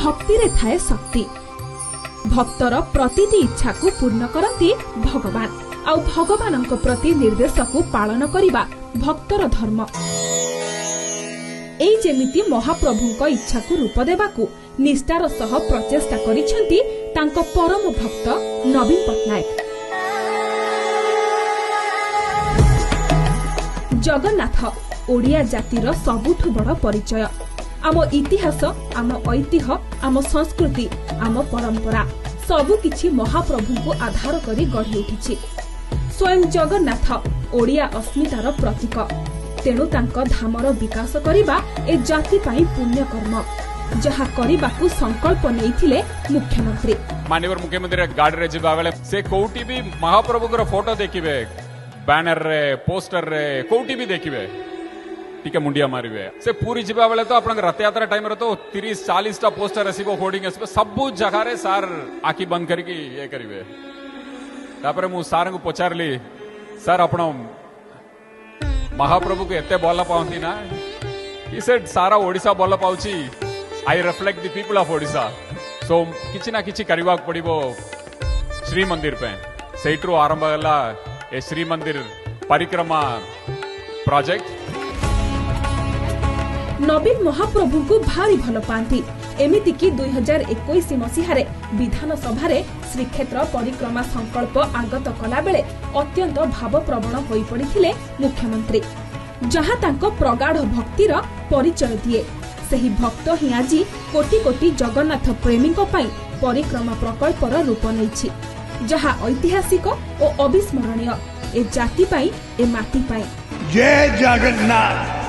भक्ति रे थाए शक्ति। भक्तर प्रतिटी इच्छा को पूर्ण करती भगवान आउ भगवान प्रति निर्देश को पालन करिबा भक्तर धर्म। एई जेमिति महाप्रभुଙ୍କ इच्छा को रूप देबाकू निष्ठार सह प्रचेष्टा करिसेंती तांको परम भक्त नवीन पट्टनायक। जगन्नाथ ओडिया जातिर सबुठु बड़ परिचय। आम इतिहास, आम ऐतिह्य, आम संस्कृति, आम परंपरा सबु किछि महाप्रभु को आधार करी गढ़ी उठिछि। स्वयं जगन्नाथ ओडिया अस्मितार प्रतीक। तेणु तांको धामर विकास करिबा ए जाति पाई पुण्य कर्म, जहा करिबाकू संकल्प नेइथिले मुख्यमंत्री। माननीय मुख्यमंत्री गाड़ी रे जिबा बेले से कोउटी भी महाप्रभु को फोटो देखिबे, बैनर रे, पोस्टर रे, कोउटी भी देखिबे, टिके मुंडिया मारिबे। से पूरी जिबा बेले तो अपन रथ यात्रा टाइम रे तो 30-40 टा पोस्टर आसीबो, होर्डिंग आसीबो, सब जगह रे सार आखि बंद करके ये करिवे। तापर मु सार को पचारली, सर आपण महाप्रभु को एते भल पाउंती ना? ही सेड सारा ओडिसा भल पाउची। I reflect the people of Odisha. So किछि ना किछि करबा पड़िबो श्री मंदिर पे। सेइट्रो आरंभ होला ए श्री मंदिर परिक्रमा प्रोजेक्ट। नवीन महाप्रभु को भारी भल पाती। एमिति कि 2021 मसीह विधानसभा श्रीक्षेत्र परिक्रमा संकल्प आगत कला बेले अत्यंत भावप्रवण होई पड़िथिले मुख्यमंत्री, जहाँ तांको प्रगाढ़ भक्तिर परिचय दिए। सही भक्त ही आज कोटी कोटी जगन्नाथ प्रेमी परिक्रमा प्रकल्पर रूप नेछि, जहाँ ऐतिहासिक और अविस्मरणीय ए जाति पाई ए माटी पाई। जय जगन्नाथ।